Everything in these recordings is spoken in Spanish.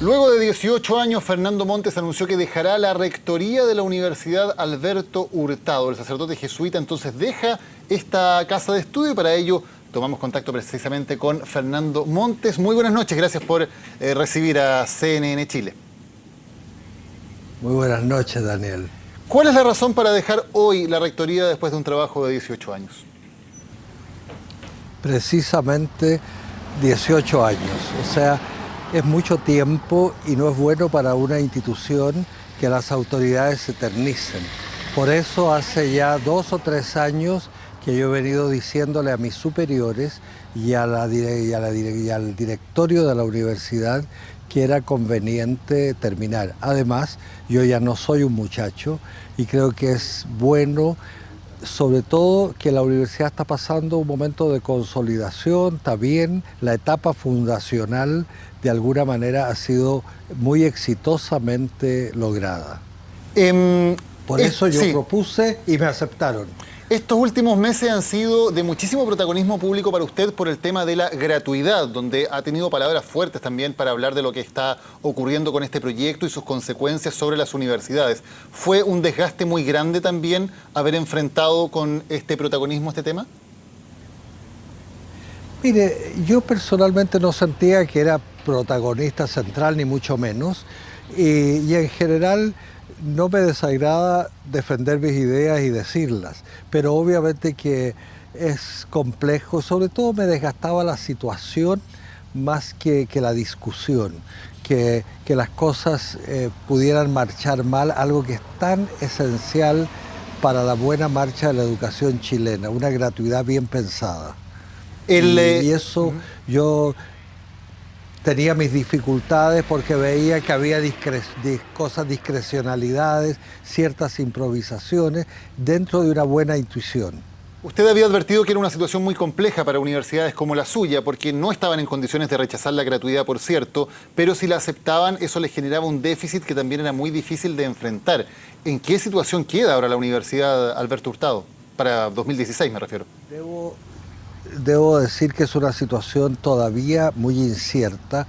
Luego de 18 años, Fernando Montes anunció que dejará la rectoría de la Universidad Alberto Hurtado. El sacerdote jesuita entonces deja esta casa de estudio y para ello tomamos contacto precisamente con Fernando Montes. Muy buenas noches, gracias por recibir a CNN Chile. Muy buenas noches, Daniel. ¿Cuál es la razón para dejar hoy la rectoría después de un trabajo de 18 años? Precisamente 18 años, o sea, es mucho tiempo y no es bueno para una institución que las autoridades se eternicen. Por eso hace ya 2 o 3 años que yo he venido diciéndole a mis superiores y al directorio de la universidad que era conveniente terminar. Además, yo ya no soy un muchacho y creo que es bueno, sobre todo que la universidad está pasando un momento de consolidación, está bien, la etapa fundacional de alguna manera ha sido muy exitosamente lograda. Por eso yo propuse y me aceptaron. Estos últimos meses han sido de muchísimo protagonismo público para usted por el tema de la gratuidad, donde ha tenido palabras fuertes también para hablar de lo que está ocurriendo con este proyecto y sus consecuencias sobre las universidades. ¿Fue un desgaste muy grande también haber enfrentado con este protagonismo este tema? Mire, yo personalmente no sentía que era protagonista central, ni mucho menos, y en general no me desagrada defender mis ideas y decirlas, pero obviamente que es complejo, sobre todo me desgastaba la situación más que la discusión, que las cosas pudieran marchar mal, algo que es tan esencial para la buena marcha de la educación chilena, una gratuidad bien pensada. Y eso yo tenía mis dificultades porque veía que había discrecionalidades, ciertas improvisaciones dentro de una buena intuición. Usted había advertido que era una situación muy compleja para universidades como la suya, porque no estaban en condiciones de rechazar la gratuidad, por cierto, pero si la aceptaban, eso les generaba un déficit que también era muy difícil de enfrentar. ¿En qué situación queda ahora la Universidad Alberto Hurtado? Para 2016 me refiero. Debo decir que es una situación todavía muy incierta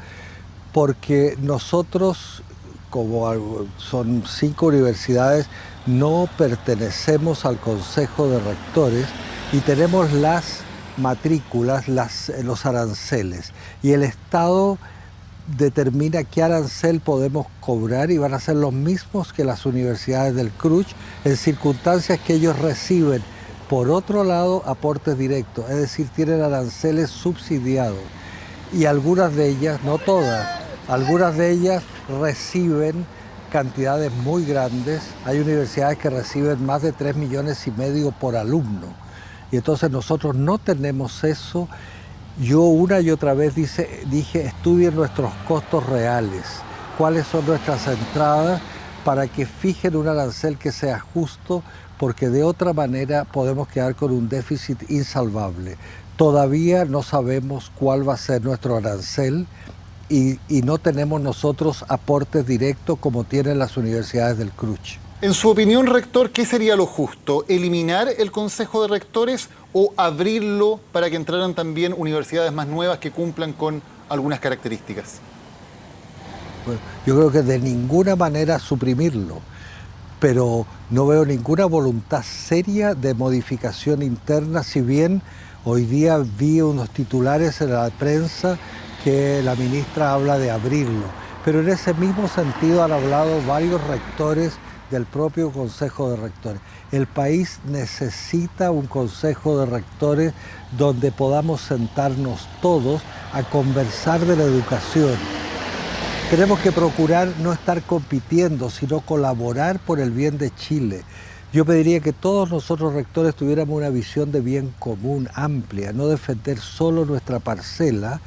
porque nosotros, como son 5 universidades, no pertenecemos al Consejo de Rectores y tenemos las matrículas, los aranceles. Y el Estado determina qué arancel podemos cobrar y van a ser los mismos que las universidades del CRUCH en circunstancias que ellos reciben. Por otro lado, aportes directos, es decir, tienen aranceles subsidiados y algunas de ellas, no todas, algunas de ellas reciben cantidades muy grandes. Hay universidades que reciben más de 3,5 millones por alumno y entonces nosotros no tenemos eso. Yo una y otra vez dije, estudien nuestros costos reales, cuáles son nuestras entradas para que fijen un arancel que sea justo, porque de otra manera podemos quedar con un déficit insalvable. Todavía no sabemos cuál va a ser nuestro arancel y no tenemos nosotros aportes directos como tienen las universidades del CRUCH. En su opinión, rector, ¿qué sería lo justo? ¿Eliminar el Consejo de Rectores o abrirlo para que entraran también universidades más nuevas que cumplan con algunas características? Bueno, yo creo que de ninguna manera suprimirlo, pero no veo ninguna voluntad seria de modificación interna, si bien hoy día vi unos titulares en la prensa que la ministra habla de abrirlo, pero en ese mismo sentido han hablado varios rectores del propio Consejo de Rectores. El país necesita un Consejo de Rectores donde podamos sentarnos todos a conversar de la educación. Tenemos que procurar no estar compitiendo, sino colaborar por el bien de Chile. Yo pediría que todos nosotros rectores tuviéramos una visión de bien común, amplia, no defender solo nuestra parcela,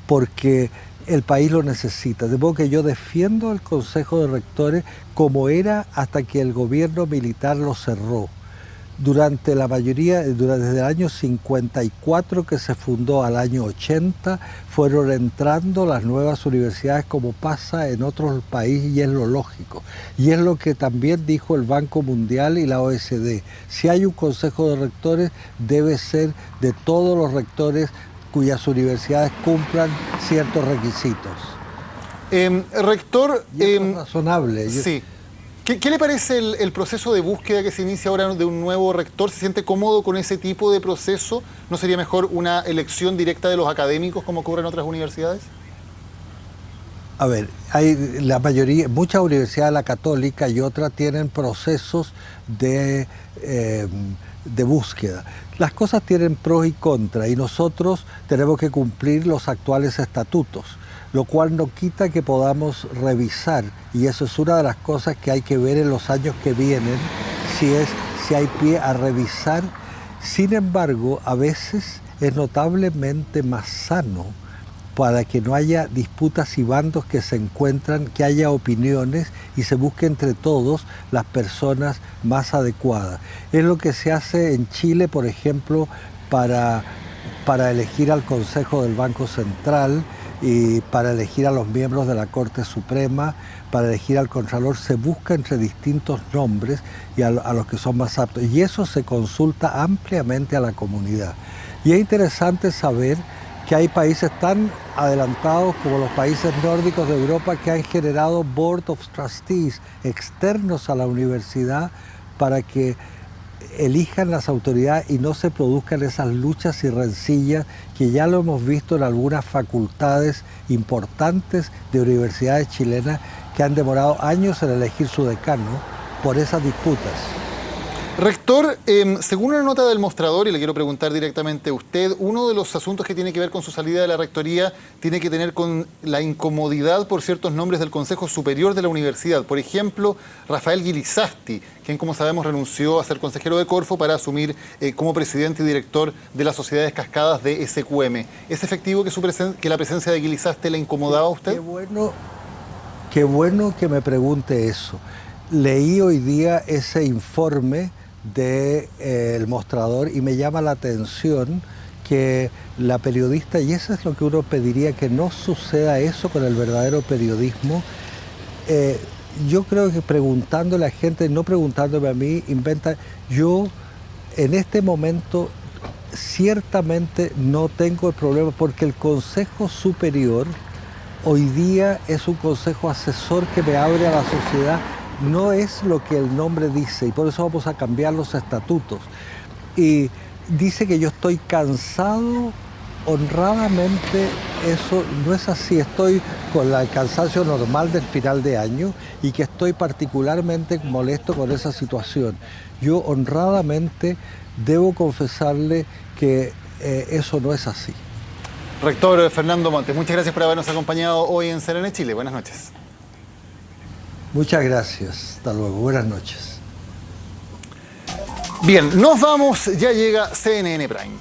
porque el país lo necesita. De modo que yo defiendo el Consejo de Rectores como era hasta que el gobierno militar lo cerró. Durante la mayoría, desde el año 54 que se fundó al año 80, fueron entrando las nuevas universidades como pasa en otros países y es lo lógico. Y es lo que también dijo el Banco Mundial y la OECD. Si hay un Consejo de Rectores, debe ser de todos los rectores cuyas universidades cumplan ciertos requisitos. Rector, Y eso es razonable. sí. ¿Qué le parece el proceso de búsqueda que se inicia ahora de un nuevo rector? ¿Se siente cómodo con ese tipo de proceso? ¿No sería mejor una elección directa de los académicos como ocurre en otras universidades? A ver, hay la mayoría, muchas universidades, la católica y otras, tienen procesos de búsqueda. Las cosas tienen pros y contras y nosotros tenemos que cumplir los actuales estatutos, lo cual no quita que podamos revisar, y eso es una de las cosas que hay que ver en los años que vienen, si hay pie a revisar. Sin embargo, a veces es notablemente más sano, para que no haya disputas y bandos que se encuentran, que haya opiniones y se busque entre todos las personas más adecuadas. Es lo que se hace en Chile, por ejemplo, para elegir al Consejo del Banco Central y para elegir a los miembros de la Corte Suprema, para elegir al Contralor. Se busca entre distintos nombres y a los que son más aptos. Y eso se consulta ampliamente a la comunidad. Y es interesante saber que hay países tan adelantados como los países nórdicos de Europa que han generado Board of Trustees externos a la universidad para que elijan las autoridades y no se produzcan esas luchas y rencillas que ya lo hemos visto en algunas facultades importantes de universidades chilenas que han demorado años en elegir su decano por esas disputas. Rector, según una nota del Mostrador, y le quiero preguntar directamente a usted, uno de los asuntos que tiene que ver con su salida de la rectoría tiene que tener con la incomodidad por ciertos nombres del Consejo Superior de la Universidad. Por ejemplo, Rafael Guilizasti, quien, como sabemos, renunció a ser consejero de Corfo para asumir como presidente y director de las sociedades cascadas de SQM. ¿Es efectivo que la presencia de Guilizasti le incomodaba a usted? Qué bueno que me pregunte eso. Leí hoy día ese informe del Mostrador y me llama la atención que la periodista, y eso es lo que uno pediría, que no suceda eso con el verdadero periodismo. Yo creo que preguntándole a la gente, no preguntándome a mí, inventa. Yo en este momento ciertamente no tengo el problema porque el Consejo Superior hoy día es un consejo asesor que me abre a la sociedad. No es lo que el nombre dice y por eso vamos a cambiar los estatutos. Y dice que yo estoy cansado, honradamente eso no es así. Estoy con el cansancio normal del final de año y que estoy particularmente molesto con esa situación. Yo honradamente debo confesarle que eso no es así. Rector Fernando Montes, muchas gracias por habernos acompañado hoy en CNN Chile. Buenas noches. Muchas gracias. Hasta luego. Buenas noches. Bien, nos vamos. Ya llega CNN Prime.